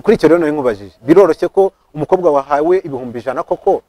kuri icyo rero nari nkubajije biroroshye ko umukobwa wahawe ibihumbi 100 koko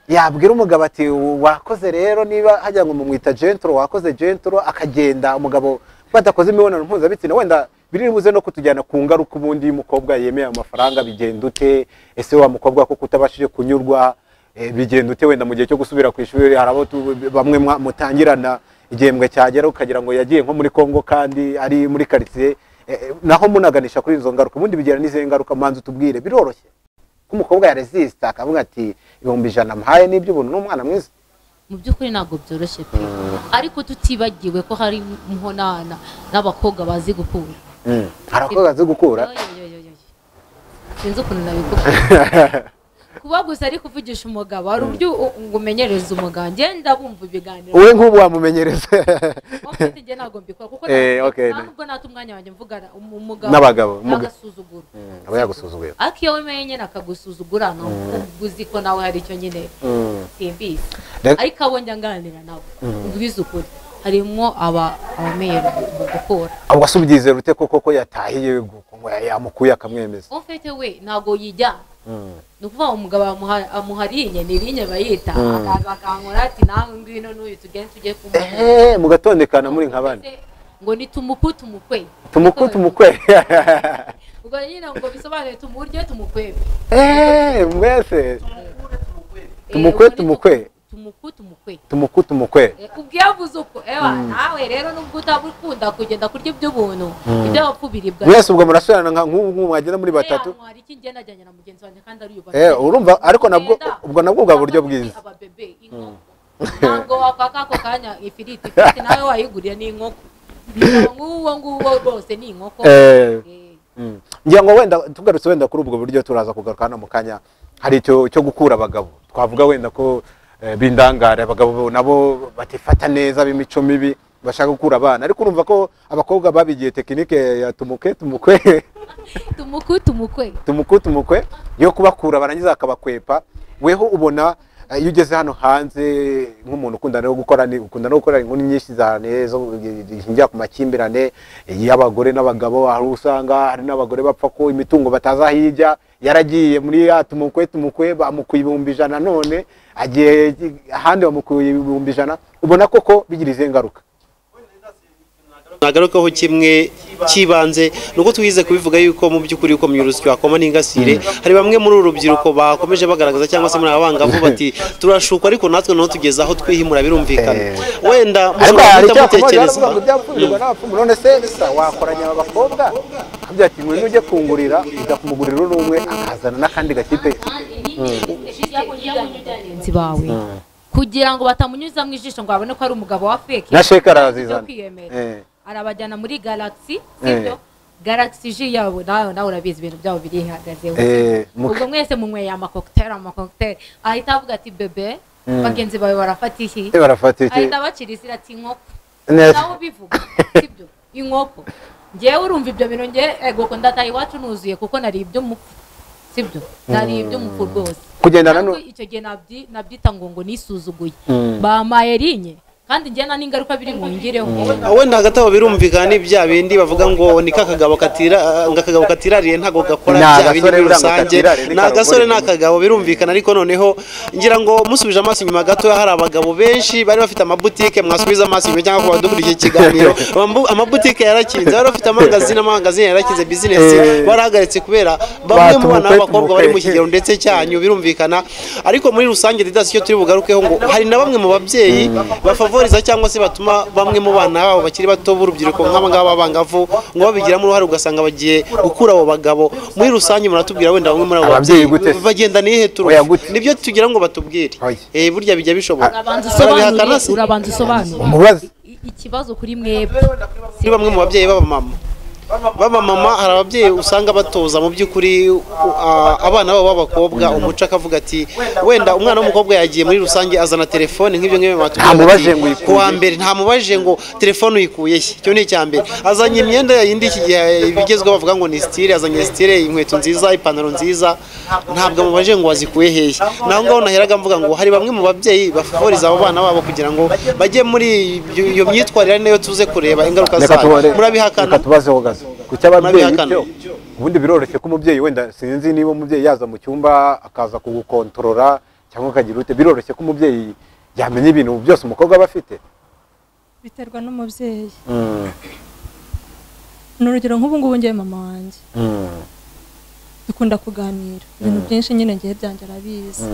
yabwira umugabo ati wakoze rero niba hajya ngo mumwita gentro wakoze gentro akagenda umugabo badakoze imibonano mpuzabitsina wenda biri buze no kutujyana ku ngaruka ubundi umukobwa yemeye amafaranga bigenda ute ese wa mukobwa ko kutabashije kunyurwa bigenda ute wenda mu gihe cyo gusubira ku ishuri harabo bamwe mutangirana igihembwe cyagera ukagira ngo yagiye nko muri Kongo kandi ari muri quartier naho munaganisha kuri izo ngaruka ubundi bigera n'ize ngaruka manzi tubwire biroroshye umukobwa ya resist akavuga ati ibihumbi 100 mpaye n'ibyo ubuntu n'umwana mwiza mu byukuri ntago byoroshye pe ariko tutibagiwe ko hari muhonana n'abakobwa bazi gukura hari abakobwa bazi gukura sinzi ukuntu nabikubwira kuba gusa ari kuvugisha umugabo hari uburyo ngo umenyereze umugabo ngenda bumva ibiganiro wowe nk'ubu wamumenyereza mfite nge ntago mbikora kuko ntabwo nata umwanya wanjye mvugana umugabo n'abagabo agasuzugura aba yagusuzuguye ariko iyo wemenye nyine akagusuzugura uzi ko nawe hari icyo nyine simbizi ariko abo njya nganira nabo ngubize ukuri harimo Amayeri mu gukora ahubwo asubyize rute koko yatahiye yamukuye akamwemeza ufite we ntago yijyana nukuva umugabo amuhariye nirinye bayita akankora ati nawe ngwino n'uyu tujye kumwe mugatondekana muri nk'abandi ngo ni tumukutu umukwe ubwo nyine ngo bisobanuye tumurye tumukwebe mwese tumukutu umukwe ubwiyavuze uko nawe rero nubwo utabukunda kugenda kurya iby'ubuntu ibyo wapfu biribwa mwese ubwo murasubirana nk'ubu mwagenda muri batatu hari iki ngenda ajyanye na mugenzi wanjye kandi ari yubatse urumva ariko nabwo bwa buryo bwiza ababebe inkoko ntabwo wakwaka ako kanya ifiriti nawe wayigurira n'inkoko nguwo rwose ni inkoko ngira ngo wenda tugarutse wenda kuri ubwo buryo turaza kugaruka hano mu kanya hari icyo cyo gukura abagabo twavuga wenda ko bindangare abagabo nabo batifata neza b'imico mibi bashaka gukura abana ariko urumva ko abakobwa babigiye tekinike ya tumukutu yo kubakura barangiza akabakwepa weho ubona iyo ugeze hano hanze nk'umuntu ukunda no gukora inkuru nyinshi cyane zo hinjya ku makimbirane y'abagore n'abagabo aho usanga hari n'abagore bapfa ko imitungo batazahijya yaragiye muri tumukwe bamukuye 100 none agiye ahandi bamukuye 100 ubona koko bigirize ngaruka nagarukaho kimwe kibanze nuko twize kubivuga yuko mu byukuri uko myurusyo akoma n'ingasire hari bamwe muri urubyiruko bakomeje bagaragaza cyangwa se muri abangavu bati turashukwa ariko natwe no tugeza aho twihimura birumvikana wenda mutekereza none se wakoranya abakobwa byati mwe nuje kungurira idakumugurira n'umwe akazana nakandi gakipe bawe kugira ngo batamunyuza mu ijisho ngo babone ko ari umugabo wa fake na shekara azizana arabajyana muri Galaxy sibyo Galaxy yabo nawe urabizi ibintu byabo birihagazeho ubwo mwese munywe ya cocktail ahita avuga ati bebe bagenzi bawe barafatiye ahita bakirisira ati inkoko nawe bivuga sibyo inkoko ngewe urumva ibyo bintu ego ko ndataye iwacu nuzuye kuko nari ibyo mu sibyo nari ibyo mu rwose kugendana no icyo gihe nabyita ngo nisuzuguye Amayeri kandi njyana n'ingaruka biri mu ngireho wenda hagati aho birumvikana n'ibya bindi bavuga ngo ni kakagabo katirariye ntago gakora bya bindi muri rusange n'agasore n'akagabo birumvikana ariko noneho ngira ngo musubije amaso inyuma gato hari abagabo benshi bari bafite amabutike mwasubiza amaso inyuma cyangwa kuba dukurikiye ikiganiro amabutike yarakinze bari bafite amangazine yarakinze business barahagaritse kubera bamwe mu bana b'abakobwa bari mu kigero ndetse cyanyu birumvikana ariko muri rusange icyo turi bugarukeho ngo hari na bamwe mu babyeyi bafavoriza cyangwa se batuma bamwe mu bana babo bakiri bato b'urubyiruko nk'abangaba abangavu ngo babigiramo uruhare ugasanga bagiye gukura abo bagabo muri rusange muratubwira wenda bamwe muri abo babyeyi bagenda nihe turu nibyo tugira ngo batubwire burya bijya bishoboka urabanza usobanura ikibazo kuri mwebwe kuri bamwe mu babyeyi b'abamama hari ababyeyi usanga batoza mu by'ukuri abana babo b'abakobwa umuco akavuga ati wenda umwana w'umukobwa yagiye muri rusange azana telefone nk'ibyo ntamubaje ngo kuwa mbere ntamubaje ngo telefone uyikuye he cyo ni icyambere azanye imyenda yindi iki gihe ibigezweho bavuga ngo ni style azanye style inkweto nziza ipantaro nziza ntabwo amubaje ngo wazikuye hehe naho ngaho naheraga mvuga ngo hari bamwe mu babyeyi bafavoriza abo bana babo kugira ngo bajye muri iyo myitwarire nayo tuze kureba ingaruka zayo murabihakana tubazeho gaze ku cy'ababyeyi byo ubundi biroroshye ko umubyeyi wenda sinzi niba umubyeyi yaza mu cyumba akaza kugukontorora cyangwa akagira ute biroroshye ko umubyeyi yamenya ibintu byose umukobwa aba afite biterwa n'umubyeyi n'urugero nk'ubu ngubu ngiye mama wanjye dukunda kuganira ibintu byinshi nyine ngiye byanjye arabizi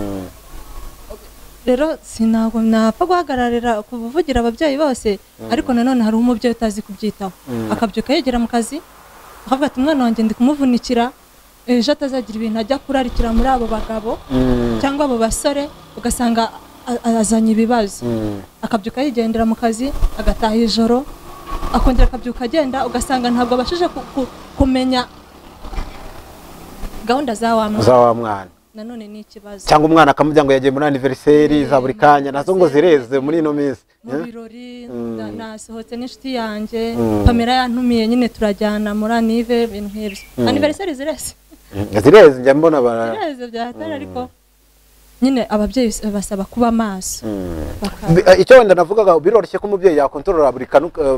rero sinabwo napfa guhagararira kuvugira ababyeyi bose ariko nanone hari umubyeyi utazi kubyitaho akabyuka yegera mu kazi akavuga ati umwana wanjye ndi kumuvunikira ejo atazagira ibintu ajya kurarikira muri abo bagabo cyangwa abo basore ugasanga azanye ibibazo akabyuka yigendera mu kazi agataha ijoro akongera akabyuka agenda ugasanga ntabwo abashije kumenya gahunda za wa mwana nanone ni ikibazo cyangwa umwana akamujya ngo yagiye muri anniversaire za buri kanya nazo ngo zireze muri ino minsi mu birori nasohotse n'inshuti yanjye Pamela yantumiye nyine turajyana muri Nive ibintu nk'ibyo anniversaire zireze njya mbona zireze byahatari ariko nyine ababyeyi basaba kuba maso icyo wenda navugaga biroroshye ko umubyeyi yakontorora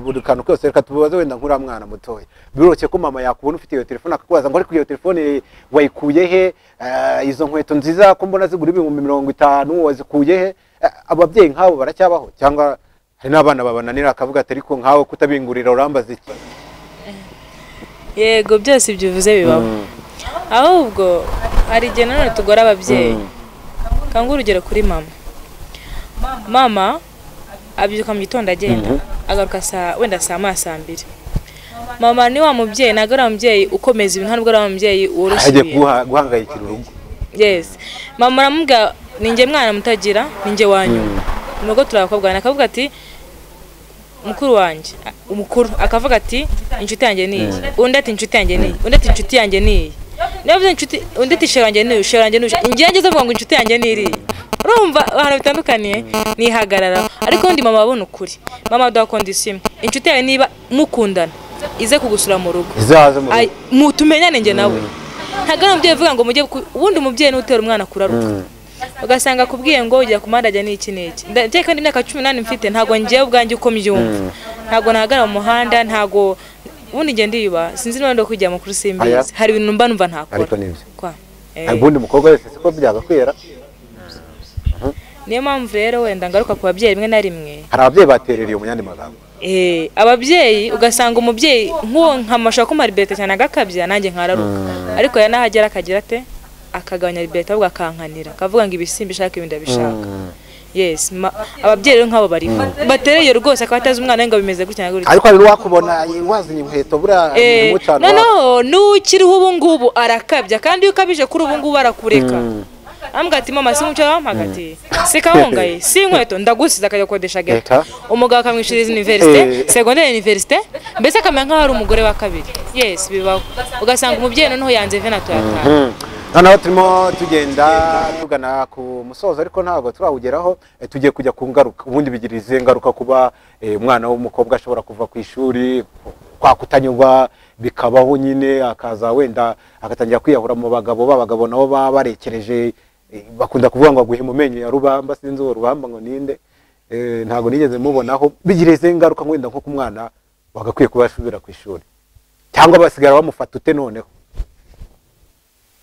buri kantu kose reka tubaze wenda nkura mwana mutoya biroroshye ko mama yakubona ufite iyo telefone akakubaza ngo ariko iyo telefone wayikuye he izo nkweto nziza ko mbona zigura 50 wazikuye he ababyeyi nk'abo baracyabaho cyangwa hari n'abana babananira akavuga ati ariko nkawe kutabingurira urambaza iki yego byose byuvuze bibaho ahubwo hari igihe nanone tugora ababyeyi kanga urugero kuri mama abyuka mu gitondo agenda agaruka wenda saa 2 mama ni wa mubyeyi ntabwo ari umubyeyi ukomeza ibintu ntabwo ari umubyeyi woroshye agiye guhangayikira urugo yes mama aramubwira ninjye mwana mutagira ninjye wanyu nuko turakobwa akavuga ati mukuru wanjye umukuru akavuga ati inshuti yanjye ni undi ati inshuti yanjye ni undi ati inshuti yanjye ni niba inshuti undi ati sheranje ni ingenge zo ngo inshuti yanjye niri urumva abantu bitandukaniye nihagarara ariko undi mama abona ukuri mama aduha condition inshuti yawe niba mukundana ize kugusura mu rugo mutumenyane nge nawe ntago umubyeyi uvuga ngo mujye ubundi umubyeyi n'utera umwana kuraruka ugasanga kubwiye ngo ujya kumarajya n'iki ndetse kandi imyaka 18 mfite ntago ngiye ubwanjye uko mbyumva ntago nahagara mu muhanda ntago ubundi nge ndiba sinzi n'abandi kujya mu kuri simbizi hari ibintu mba numva ntakora ariko nibyo kwa ubundi mukobwa wese siko byagakwera niyo mpamvu rero wenda ngaruka ku babyeyi rimwe na rimwe hari ababyeyi baterereye mu yandi magambo ababyeyi ugasanga umubyeyi nk'uwo nkamashaka ko maribete cyane agakabya nanjye nkararuka ariko yanahagera akagira ate akagabanya libete ahubwo akankanira akavuga ngo ibisimba ishaka ibindi abishaka yes ababyeyi rero nk'abo bariho batereye rwose akabataza umwana ngo bimeze gutya gutya ariko hari wakubona wazinye inkweto bura mucano no n'ukiriho ubu ngubu arakabya kandi iyo ukabije kuri ubu ngubu arakureka ambwati mama simucyo wampagati sikahungaye si inkweto ndagusiza akajya kodesha geta umugabo akamwishiriza university secondaire university mbese akamenya nk'aho ari umugore wa kabiri yes bibaho ugasanga umubyeyi noneho yanze venato yatanga noneho turimo tugenda tugana ku musozo ariko ntabwo turawugeraho tugiye kujya ku ngaruka ubundi bigirize ngaruka kuba umwana w'umukobwa ashobora kuva ku ishuri kwa kutanyurwa bikabaho nyine akaza wenda agatangira kwiyahura mu bagabo nabo baba barekereje bakunda kuvuga ngo aguhe mu menyo ya rubamba sinzi uwo rubamba ngo ninde ntago nigeze mubonaho bigirize ingaruka wenda nko ku mwana bagakwiye kuba asubira ku ishuri cyangwa basigara bamufata ute noneho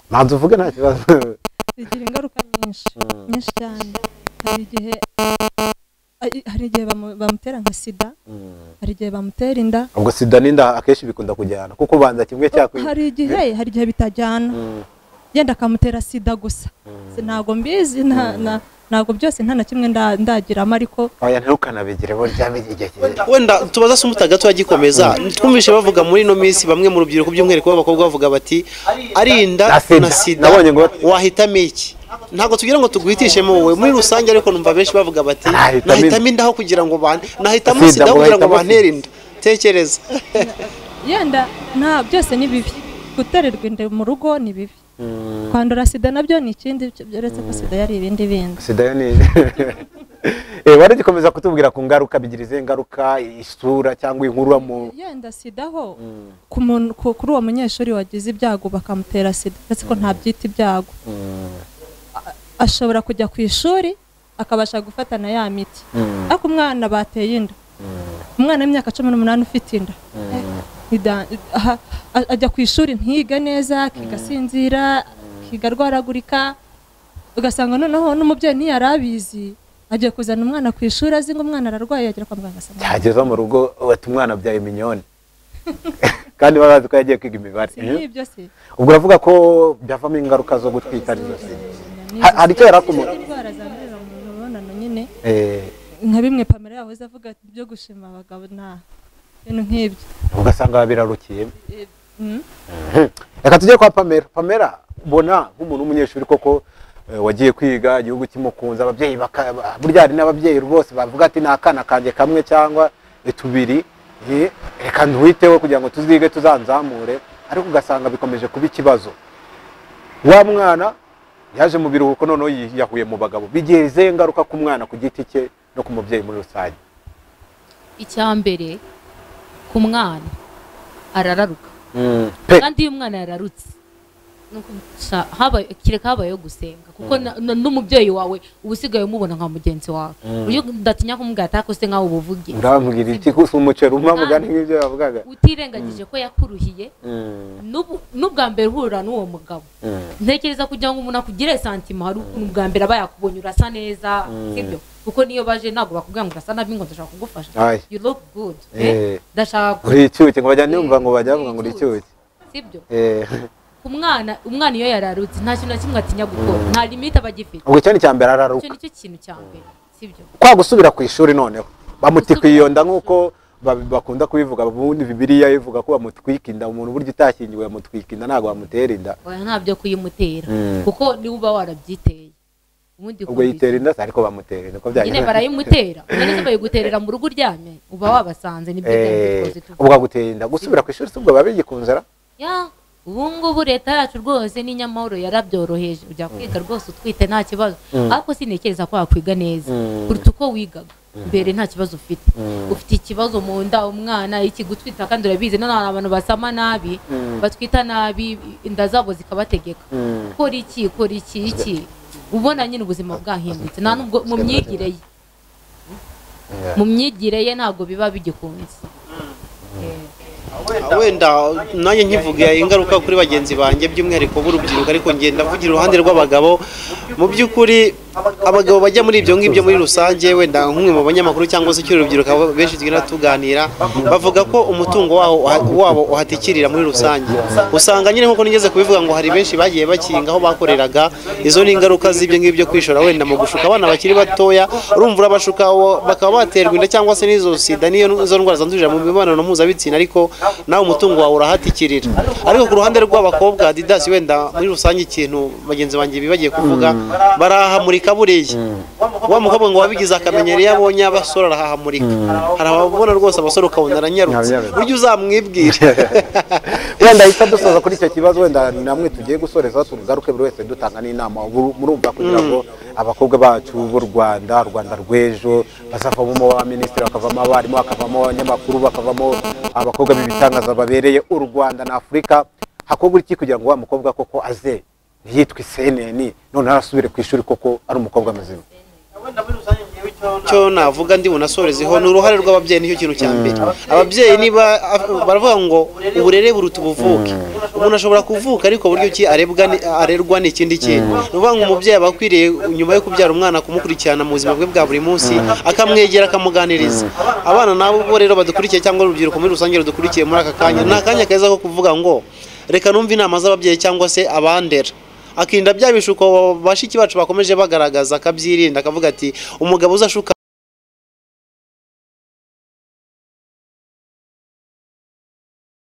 manzi uvuge nta kibazo bigira ingaruka nyinshi cyane hari igihe bamutera nka sida hari igihe bamutera inda ubwo sida n'inda akenshi bikunda kujyana kuko banza kimwe cyakwiye hari igihe bitajyana yenda akamutera sida gusa ntago mbizi ntago byose nta na kimwe ndagiramo ariko oya ntukanabigire bo ryabigije wenda tubaza se umutaga twagikomeza twumvishe bavuga muri no minsi bamwe mu rubyiruko by'umwereko b'abakobwa bavuga bati arinda na sida wahitamo iki ntago tugira ngo tuguhitishemo wowe muri rusange ariko numva benshi bavuga bati nahitamo indaho kugira ngo nahitamo sida kugira ngo bantere inda tekereza yenda nta byose ni bibi gutererwa inda mu rugo ni bibi kwandura sida nabyo ni ikindi byeretse ko sida yari ibindi bindi sida ni wari gikomeza kutubwira ku ngaruka bigirize ingaruka isura cyangwa inkuru mu yenda sida ho kuri uwo munyeshuri wagize ibyago bakamutera sida ndetse ko nta byita ibyago ashobora kujya ku ishuri akabasha gufatana ya miti ariko umwana bateye inda umwana w'imyaka 18 ufite inda ajya ku ishuri ntiga neza kigasinzira kigarwaragurika ugasanga noneho n'umubyeyi ntiyarabizi agiye kuzana umwana ku ishuri azi ngo umwana ararwaye yagira kwa muganga asanga cyageze mu rugo wati umwana byaye minyone kandi babazi ko yagiye kwiga imibare n'ibyo se ubwo uravuga ko byavamo ingaruka zo gutwita ari zose hari icyo yarakumura indwara zandurira mu mibonano nyine nka bimwe Pamela yahoze avuga byo gushima abagabo nta bintu nk'ibyo ugasanga birarukiye reka tujye kwa Pamela ubona nk'umuntu w'umunyeshuri koko wagiye kwiga igihugu kimukunze ababyeyi burya hari n'ababyeyi rwose bavuga ati ni akana kanjye kamwe cyangwa tubiri reka nduhiteho kugira ngo tuzige tuzanzamure ariko ugasanga bikomeje kuba ikibazo wa mwana yaje mu biruhuko noneho yahuye mu bagabo bigeze ingaruka ku mwana ku giti cye no ku mubyeyi muri rusange icyambere ku mwana arararuka kandi iyo umwana yararutse kireka habayeho gusenga kuko n'umubyeyi wawe uba usigaye umubona nka mugenzi wawe uburyo udatinya kumubwira atakose nkaho ubuvuge urambwira iki gusa umuceri umamugana nk'ibyo yavugaga utirengagije ko yakuruhiye n'ubwa mbere uhurira n'uwo mugabo ntekereza kugira ngo umuntu akugire santima hari ukuntu ubwa mbere aba yakubonye urasa neza sibyo kuko niyo baje ntabwo bakubwira ngo urasa nabi ngo ndashaka kugufasha you look good ndashaka uri icyuke ngo bajya numva ngo bajya bavuga ngo uri icyuke sibyo umwana iyo yararutse nta kintu na kimwe atinya gukora nta limite aba agifite ubwo icyo ni cya mbere araruka icyo nicyo kintu cya mbere sibyo kwa gusubira ku ishuri noneho bamutika iyo nda nk'uko bakunda kubivuga ubundi Bibiliya ivuga ko bamutwika inda umuntu buryo utashyingiwe bamutwika inda ntabwo bamutera inda ntabyo kuyimutera kuko niba uba warabyiteye ubwo yitera inda ariko bamutera inda ko byagiye nyine barayimutera none bayiguterera mu rugo uryamye uba wabasanze nibyo byandikoze ubwo agutera inda gusubira ku ishuri ubwo babigikunze ra ubu ngubu leta yacu rwose n'inyamahoro yarabyoroheje ujya kwiga rwose utwite nta kibazo ariko sintekereza ko wakwiga neza kuruta uko wigaga mbere nta kibazo ufite ikibazo mu nda umwana ikigutwita kandi urabizi none hari abantu basama nabi batwita nabi inda zabo zikabategeka kora iki ubona nyine ubuzima bwahindutse nta nubwo mu myigire ye ntabwo biba bigikunze wenda nanjye nkivuga ingaruka kuri bagenzi banjye by'umwihariko b'urubyiruko ariko ngenda mvugira uruhande rw'abagabo mu by'ukuri abagabo bajya muri ibyo ngibyo muri rusange wenda nk'umwe mu banyamakuru cyangwa se cy'urubyiruko benshi tugenda tuganira bavuga ko umutungo wabo uhatikirira muri rusange usanga nyine nk'uko nigeze kubivuga ngo hari benshi bagiye bakinga aho bakoreraga izo ni ingaruka z'ibyo ngibyo kwishora wenda mu gushuka abana bakiri batoya urumva urabashuka bakaba baterwa inda cyangwa se n'izo sida n'izo ndwara zandurira mu mibonano mpuzabitsina ariko nawe umutungo wawe urahatikirira ariko ku ruhande rw'abakobwa didasi wenda muri rusange ikintu bagenzi banjye bibagiye kuvuga barahamurika buriya wa mukobwa ngo wabigize akamenyero iyo abonye abasore arahahamurika hari ababona rwose abasore ukabona aranyarutse buryo uzamwibwira wenda ahita dusoza kuri icyo kibazo wenda namwe tugiye gusoreza tugaruke buri wese dutanga n'inama murumva kugira ngo abakobwa bacu b'u Rwanda rw'ejo bazavamo ba minisitiri bakavamo abarimu bakavamo abanyamakuru bakavamo abakobwa b'ibitangaza babereye u Rwanda na Afurika hakorwa iki kugira ngo wa mukobwa koko aze yitwa iseneni none arasubire ku ishuri koko ari umukobwa muzima cyo navuga ndi bunasorezeho ni uruhare rw'ababyeyi nicyo kintu cya mbere ababyeyi niba baravuga ngo uburere buruta ubuvuke umuntu ashobora kuvuka ariko buryo ki arerwa n'ikindi kintu ni ukuvuga ngo umubyeyi aba akwiriye nyuma yo kubyara umwana kumukurikirana mu buzima bwe bwa buri munsi akamwegera akamuganiriza abana nabo bo rero badukurikiye cyangwa urubyiruko muri rusange rudukurikiye muri aka kanya ni akanya keza ko kuvuga ngo reka numve inama z'ababyeyi cyangwa se abandera akinda bya bishuko bashiki bacu bakomeje bagaragaza akabyirinda akavuga ati umugabo uzashuka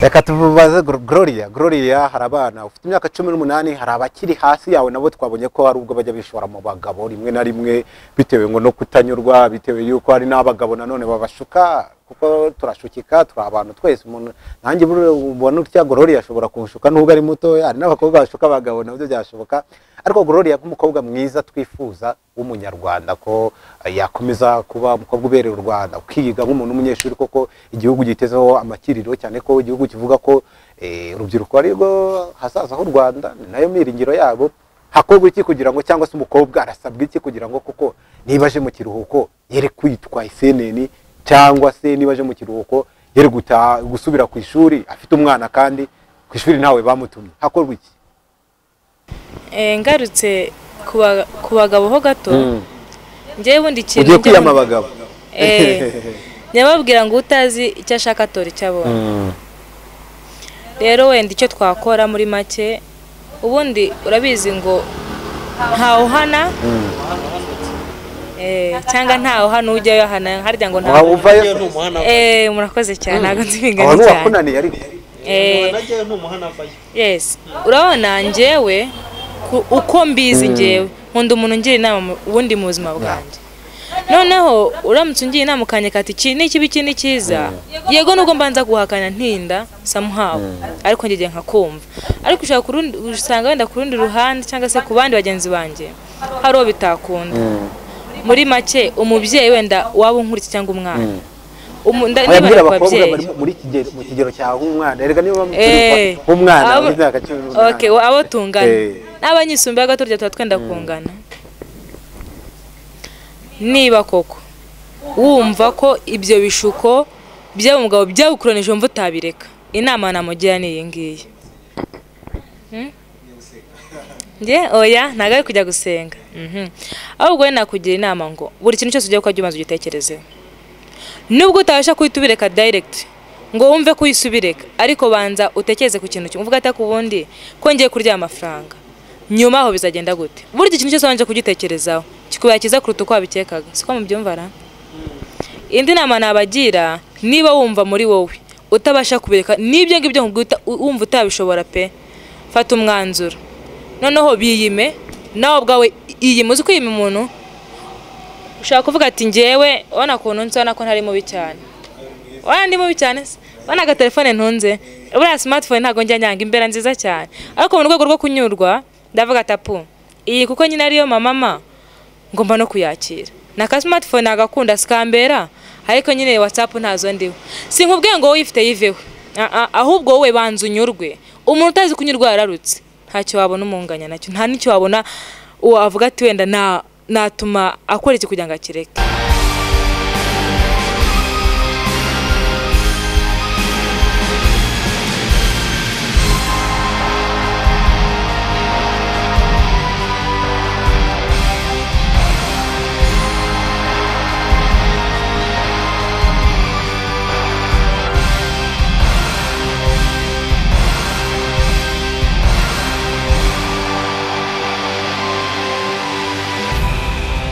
reka tubaze Gloria hari abana ufite imyaka 18 hari abakiri hasi yawe nabo twabonye ko hari ubwo bajya bishora mu bagabo rimwe na rimwe bitewe ngo no kutanyurwa bitewe yuko hari n'abagabo nanone babashuka kuko turashukika turi abantu twese umuntu nanjye ubona utya Gloria ashobora kunshuka nubwo ari muto hari n'abakobwa bashuka abagabo nabyo byashoboka ariko Gloria nk'umukobwa mwiza twifuza w'umunyarwanda ko yakomeza kuba umukobwa ubereye u Rwanda ukiga nk'umuntu w'umunyeshuri koko igihugu gitezeho amakiriro cyane ko igihugu kivuga ko urubyiruko ari rwo hazaza h'u Rwanda nayo miringiro yabo hakorwa iki kugira ngo cyangwa se umukobwa arasabwa iki kugira ngo koko niba aje mu kiruhuko yere kwitwa iseneni cyangwa se niba aje mu kiruhuko yari gusubira ku ishuri afite umwana kandi ku ishuri ntawe bamutumye hakorwa iki? Ngarutse ku bagabo ho gato njyewe bundi kintu ugiye kwiyama abagabo nyababwira ngo utazi icyo ashaka atora icyo abona. Rero wenda icyo twakora muri make ubundi urabizi ngo ntawuhana cyangwa ntawuhana ujyayo hana harya ngo ntumuhana. Murakoze cyane ntabwo nzibingana cyane. Wakunaniye ariko najyayo ntumuhana vayo. Yes, urabona njyewe uko mbizi njyewe nkunda umuntu ngira inama ubundi mu buzima bwanjye. Noneho uramutse ungiye inama ukanyeka ati iki ni kibi iki ni cyiza, yego nubwo mbanza guhakana ntinda somehow ariko ngiye nkakumva. Ariko ushaka usanga wenda ku rundi ruhande cyangwa se ku bandi bagenzi banjye hari uwo bitakunda. Muri make umubyeyi wenda waba unkurikije cyangwa umwana ndabwira abakobwa bari mu kigero cyawe umwana erega niba bamutse umwana w'imyaka 10. Okay, abo tungana n'abanyisumbuye gato rya twenda kungana. Niba koko wumva ko ibyo bishuko by'abo mugabo byagukuranije umva utabireka, inama namugira ni iyi ngiyi. Oya ntago ari kujya gusenga. Ahubwo we nakugira inama ngo buri kintu cyose ugiye ukajya umaze ugitekerezeho. Nubwo utabasha kuitubireka direct ngo wumve ko uyisubireka, ariko banza utekereze ku kintu cyo uvuga ati kubundi ko ngiye kurya amafaranga nyuma aho bizagenda gute. Buri kintu cyose wanje kugitekerezaho kikubaye kiza kuruta uko wabikekaga. Siko mubyumva ra? Indi nama nabagira, niba wumva muri wowe utabasha kubireka nibyo ngibyo wumva utabishobora pe, fata umwanzuro noneho biyime nawe bwawe. Iyi muzi ko yime umuntu ushaka kuvuga ati ngewe ubona kuntu nsana ko ntari mubi cyane, ndi mubi cyane bana ga telefone ntunze buriya smartphone ntago njya nyanga imbera nziza cyane, ariko mu rwego rwo kunyurwa ndavuga tapu iyi kuko nyine ariyo mama ngomba no kuyakira. Na ka smartphone agakunda skambera, ariko nyine WhatsApp ntazo ndiho. Sinkubwiye ngo wowe ifite yiveho, ahubwo wowe banza unyurwe. Umuntu utazi kunyurwa yararutse, ntacyo wabona umunganya nacyo, nta nicyo wabona wavuga ati wenda natuma akora iki kugira ngo akireke.